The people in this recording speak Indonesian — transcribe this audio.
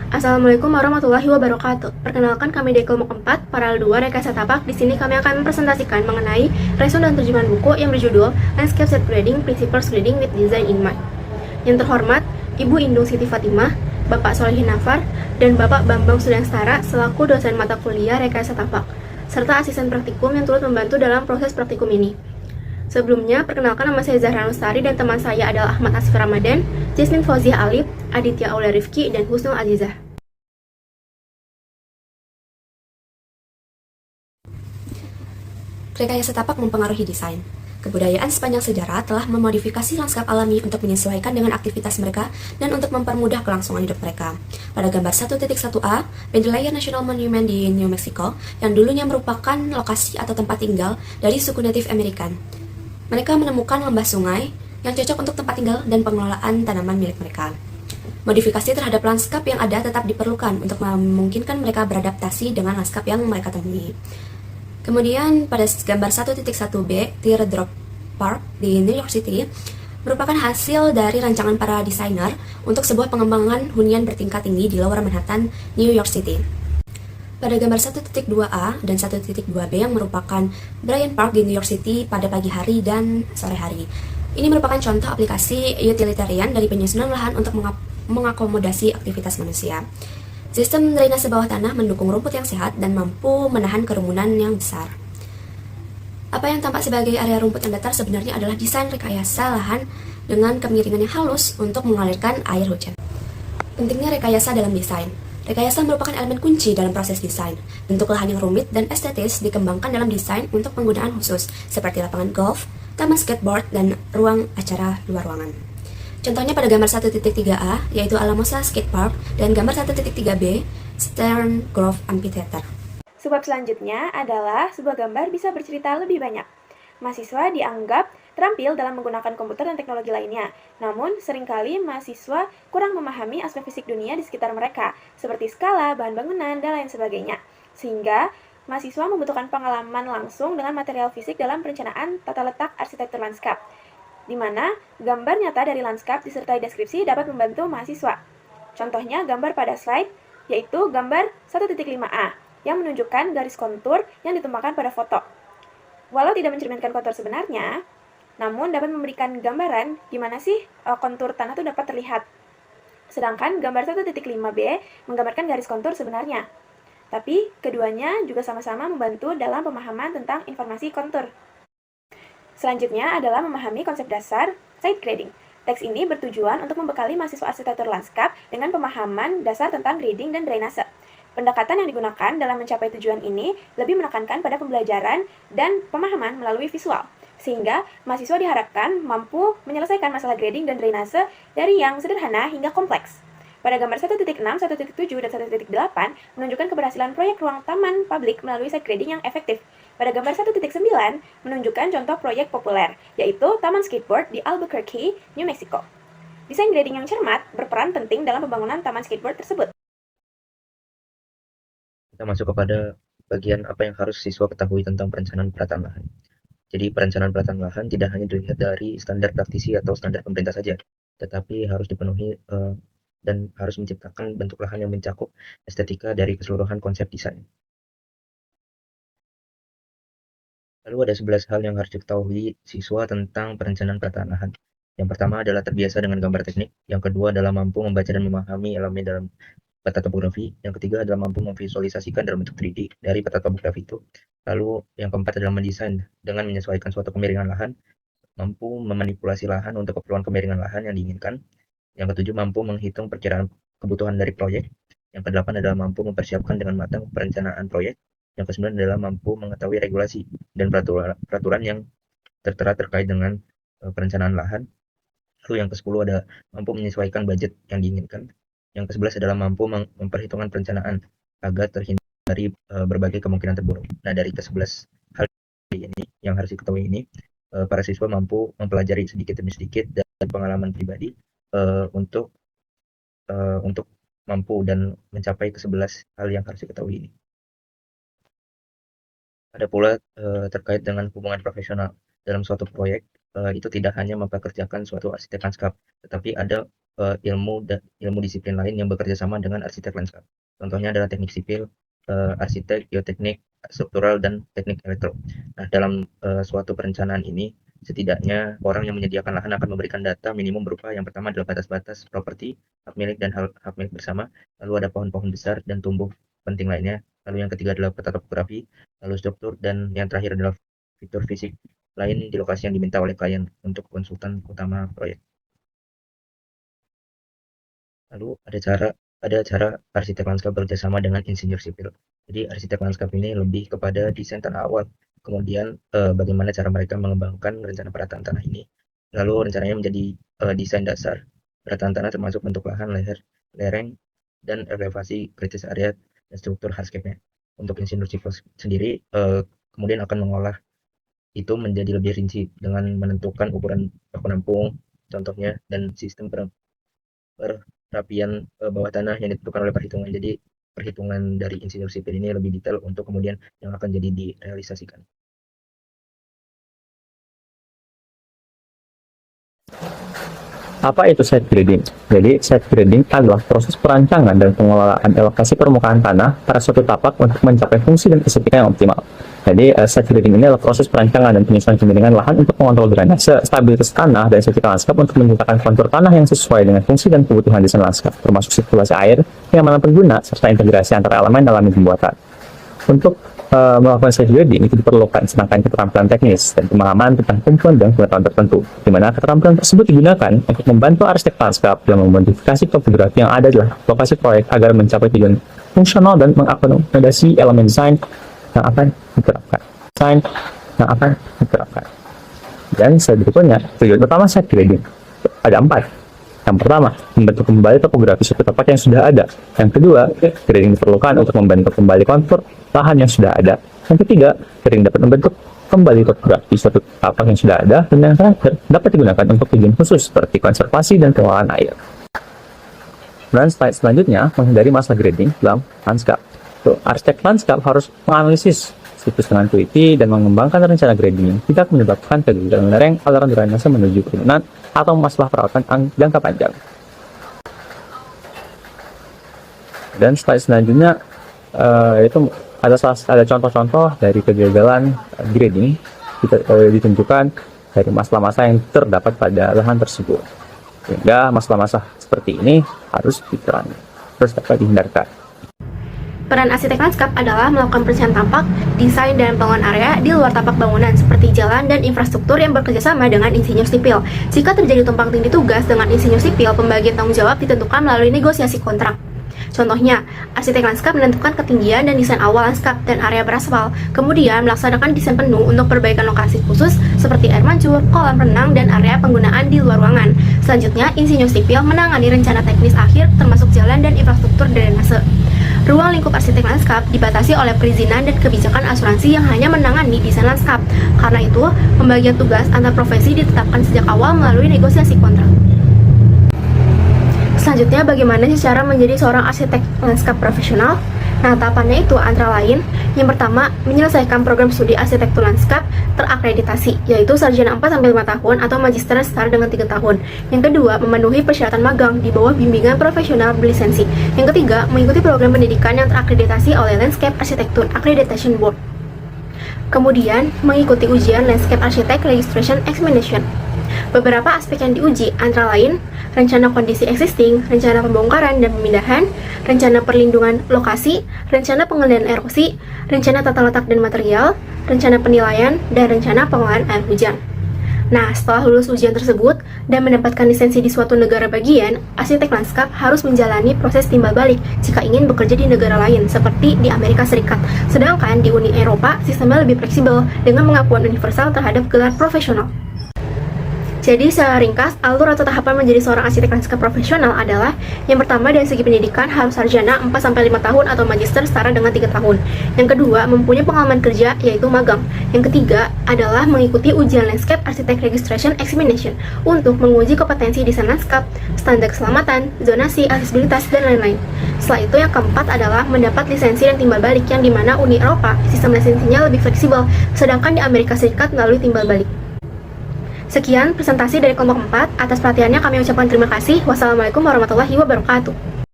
Assalamualaikum warahmatullahi wabarakatuh. Perkenalkan kami di kelompok 4, Paral 2, Rekayasa Tapak. Di sini kami akan mempresentasikan mengenai resume dan terjemahan buku yang berjudul Landscape Set Grading, Principles Grading with Design in Mind. Yang terhormat, Ibu Indung Siti Fatimah, Bapak Solehin Nafar, dan Bapak Bambang Sudangsara selaku dosen mata kuliah Rekayasa Tapak, serta asisten praktikum yang turut membantu dalam proses praktikum ini. Sebelumnya, perkenalkan nama saya Zahra Lestari dan teman saya adalah Ahmad Asif Ramadan, Jasmine Fauziah Alif, Aditya Aulia Rifki, dan Husnul Azizah. Rekayasa tapak mempengaruhi desain. Kebudayaan sepanjang sejarah telah memodifikasi lanskap alami untuk menyesuaikan dengan aktivitas mereka dan untuk mempermudah kelangsungan hidup mereka. Pada gambar 1.1a, Bandelier National Monument di New Mexico, yang dulunya merupakan lokasi atau tempat tinggal dari suku Native American. Mereka menemukan lembah sungai yang cocok untuk tempat tinggal dan pengelolaan tanaman milik mereka. Modifikasi terhadap lanskap yang ada tetap diperlukan untuk memungkinkan mereka beradaptasi dengan lanskap yang mereka temui. Kemudian pada gambar 1.1b, Teardrop Park di New York City merupakan hasil dari rancangan para desainer untuk sebuah pengembangan hunian bertingkat tinggi di Lower Manhattan, New York City. Pada gambar 1.2a dan 1.2b yang merupakan Bryant Park di New York City pada pagi hari dan sore hari. Ini merupakan contoh aplikasi utilitarian dari penyusunan lahan untuk mengakomodasi aktivitas manusia. Sistem drainase bawah tanah mendukung rumput yang sehat dan mampu menahan kerumunan yang besar. Apa yang tampak sebagai area rumput yang datar sebenarnya adalah desain rekayasa lahan dengan kemiringan yang halus untuk mengalirkan air hujan. Pentingnya rekayasa dalam desain. Rekayasa merupakan elemen kunci dalam proses desain. Bentuk lahan yang rumit dan estetis dikembangkan dalam desain untuk penggunaan khusus, seperti lapangan golf, taman skateboard, dan ruang acara luar ruangan. Contohnya pada gambar 1.3a, yaitu Alamosa Skate Park, dan gambar 1.3b, Stern Grove Amphitheater. Sebab selanjutnya adalah sebuah gambar bisa bercerita lebih banyak. Mahasiswa dianggap terampil dalam menggunakan komputer dan teknologi lainnya. Namun, seringkali mahasiswa kurang memahami aspek fisik dunia di sekitar mereka, seperti skala, bahan bangunan, dan lain sebagainya. Sehingga, mahasiswa membutuhkan pengalaman langsung dengan material fisik dalam perencanaan tata letak arsitektur lanskap, di mana gambar nyata dari lanskap disertai deskripsi dapat membantu mahasiswa. Contohnya gambar pada slide, yaitu gambar 1.5a, yang menunjukkan garis kontur yang ditumpahkan pada foto. Walau tidak mencerminkan kontur sebenarnya, namun dapat memberikan gambaran gimana sih kontur tanah itu dapat terlihat. Sedangkan gambar 1.5b menggambarkan garis kontur sebenarnya. Tapi keduanya juga sama-sama membantu dalam pemahaman tentang informasi kontur. Selanjutnya adalah memahami konsep dasar site grading. Teks ini bertujuan untuk membekali mahasiswa arsitektur lanskap dengan pemahaman dasar tentang grading dan drainase. Pendekatan yang digunakan dalam mencapai tujuan ini lebih menekankan pada pembelajaran dan pemahaman melalui visual, sehingga mahasiswa diharapkan mampu menyelesaikan masalah grading dan drainase dari yang sederhana hingga kompleks. Pada gambar 1.6, 1.7, dan 1.8 menunjukkan keberhasilan proyek ruang taman publik melalui site grading yang efektif. Pada gambar 1.9 menunjukkan contoh proyek populer, yaitu Taman Skateboard di Albuquerque, New Mexico. Desain grading yang cermat berperan penting dalam pembangunan taman skateboard tersebut. Kita masuk kepada bagian apa yang harus siswa ketahui tentang perencanaan perataan lahan. Jadi perencanaan perataan lahan tidak hanya dilihat dari standar praktisi atau standar pemerintah saja, tetapi harus dipenuhi dan harus menciptakan bentuk lahan yang mencakup estetika dari keseluruhan konsep desain. Lalu ada 11 hal yang harus diketahui siswa tentang perencanaan perataan lahan. Yang pertama adalah terbiasa dengan gambar teknik, yang kedua adalah mampu membaca dan memahami elemen dalam peta topografi, yang ketiga adalah mampu memvisualisasikan dalam bentuk 3D dari peta topografi itu. Lalu yang keempat adalah mendesain dengan menyesuaikan suatu kemiringan lahan, mampu memanipulasi lahan untuk keperluan kemiringan lahan yang diinginkan. Yang ketujuh, mampu menghitung perkiraan kebutuhan dari proyek. Yang kedelapan adalah mampu mempersiapkan dengan matang perencanaan proyek. Yang kesembilan adalah mampu mengetahui regulasi dan peraturan yang tertera terkait dengan perencanaan lahan. Lalu yang ke-10 ada mampu menyesuaikan budget yang diinginkan. Yang ke-11 adalah mampu memperhitungkan perencanaan agar terhindar dari berbagai kemungkinan terburuk. Nah, dari ke-11 hal ini yang harus diketahui ini, para siswa mampu mempelajari sedikit demi sedikit dari pengalaman pribadi untuk mampu dan mencapai ke-11 hal yang harus diketahui ini. Ada pula terkait dengan hubungan profesional dalam suatu proyek. itu tidak hanya mempekerjakan suatu arsitek lanskap, tetapi ada ilmu disiplin lain yang bekerja sama dengan arsitek lanskap. Contohnya adalah teknik sipil, arsitek, geoteknik, struktural, dan teknik elektro. Nah, dalam suatu perencanaan ini, setidaknya orang yang menyediakan lahan akan memberikan data minimum berupa yang pertama adalah batas-batas properti, hak milik dan hak milik bersama, lalu ada pohon-pohon besar dan tumbuh penting lainnya, lalu yang ketiga adalah peta topografi, lalu struktur, dan yang terakhir adalah fitur fisik lain di lokasi yang diminta oleh klien untuk konsultan utama proyek. Lalu ada cara arsitek lanskap bekerjasama dengan insinyur sipil. Jadi arsitek lanskap ini lebih kepada desain tanah awal, kemudian bagaimana cara mereka mengembangkan rencana perataan tanah ini. Lalu rencananya menjadi desain dasar perataan tanah termasuk bentuk lahan, lereng, dan elevasi kritis area dan struktur hardscape-nya. Untuk insinyur sipil sendiri kemudian akan mengolah itu menjadi lebih rinci dengan menentukan ukuran penampung, contohnya, dan sistem perapian bawah tanah yang ditentukan oleh perhitungan. Jadi perhitungan dari insinyur sipil ini lebih detail untuk kemudian yang akan jadi direalisasikan. Apa itu site grading? Jadi, site grading adalah proses perancangan dan pengelolaan elevasi permukaan tanah pada suatu tapak untuk mencapai fungsi dan estetika yang optimal. Jadi, site grading ini adalah proses perancangan dan penyusunan pemilihan lahan untuk mengontrol drainase, stabilitas tanah, dan estetika lanskap untuk menciptakan kontur tanah yang sesuai dengan fungsi dan kebutuhan desain lanskap, termasuk sirkulasi air, kenyamanan pengguna, serta integrasi antara elemen dalam pembuatan. Untuk melakukan site grading itu diperlukan sedangkan keterampilan teknis dan pemahaman tentang tumpuan dan pengetahuan tertentu, di mana keterampilan tersebut digunakan untuk membantu arsitek lanskap dalam memodifikasi topografi yang ada di lokasi proyek agar mencapai tujuan fungsional dan mengakomodasi elemen desain yang akan diterapkan. Dan berikutnya, tujuan utama site grading ada 4. Yang pertama, membentuk kembali topografi suatu tempat yang sudah ada. Yang kedua, grading diperlukan untuk membentuk kembali kontur lahan yang sudah ada. Yang ketiga, grading dapat membentuk kembali topografi suatu tapak yang sudah ada. Dan yang terakhir, dapat digunakan untuk tujuan khusus seperti konservasi dan pengelolaan air. Dan slide selanjutnya, menghindari masalah grading dalam lanskap. Arsitek lanskap harus menganalisis situs dengan teliti dan mengembangkan rencana grading yang tidak menyebabkan kegagalan lereng, aliran drainase menuju perkebunan, atau masalah perawatan jangka panjang. Dan slide selanjutnya itu ada contoh-contoh dari kegagalan grading ditentukan dari masalah-masalah yang terdapat pada lahan tersebut. Sehingga masalah-masalah seperti ini harus dapat dihindarkan. Peran arsitek lanskap adalah melakukan perencanaan tapak, desain dan pengelolaan area di luar tapak bangunan seperti jalan dan infrastruktur yang bekerjasama dengan insinyur sipil. Jika terjadi tumpang tindih tugas dengan insinyur sipil, pembagian tanggung jawab ditentukan melalui negosiasi kontrak. Contohnya, arsitek lanskap menentukan ketinggian dan desain awal lanskap dan area beraspal, kemudian melaksanakan desain penuh untuk perbaikan lokasi khusus seperti air mancur, kolam renang, dan area penggunaan di luar ruangan. Selanjutnya, insinyur sipil menangani rencana teknis akhir termasuk jalan dan infrastruktur drainase. Ruang lingkup arsitek lanskap dibatasi oleh perizinan dan kebijakan asuransi yang hanya menangani desain lanskap. Karena itu, pembagian tugas antar profesi ditetapkan sejak awal melalui negosiasi kontrak. Selanjutnya, bagaimana sih cara menjadi seorang arsitek lanskap profesional? Nah, tahapannya itu antara lain, yang pertama, menyelesaikan program studi arsitektur lanskap terakreditasi, yaitu sarjana 4-5 tahun atau magister setara dengan 3 tahun. Yang kedua, memenuhi persyaratan magang di bawah bimbingan profesional berlisensi. Yang ketiga, mengikuti program pendidikan yang terakreditasi oleh Landscape Architecture Accreditation Board. Kemudian, mengikuti ujian Landscape Architect Registration Examination. Beberapa aspek yang diuji antara lain rencana kondisi existing, rencana pembongkaran dan pemindahan, rencana perlindungan lokasi, rencana pengendalian erosi, rencana tata letak dan material, rencana penilaian, dan rencana pengelolaan air hujan. Nah, setelah lulus ujian tersebut dan mendapatkan lisensi di suatu negara bagian, arsitek lanskap harus menjalani proses timbal balik jika ingin bekerja di negara lain, seperti di Amerika Serikat. Sedangkan di Uni Eropa, sistemnya lebih fleksibel dengan pengakuan universal terhadap gelar profesional. Jadi secara ringkas, alur atau tahapan menjadi seorang arsitek lanskap profesional adalah yang pertama dari segi pendidikan harus sarjana 4-5 tahun atau magister setara dengan 3 tahun. Yang kedua, mempunyai pengalaman kerja yaitu magang. Yang ketiga adalah mengikuti ujian Landscape Architect Registration Examination untuk menguji kompetensi desain lanskap, standar keselamatan, zonasi, aksesibilitas, dan lain-lain. Setelah itu yang keempat adalah mendapat lisensi dan timbal balik yang dimana Uni Eropa sistem lisensinya lebih fleksibel, sedangkan di Amerika Serikat melalui timbal balik. Sekian presentasi dari kelompok 4. Atas perhatiannya kami ucapkan terima kasih. Wassalamualaikum warahmatullahi wabarakatuh.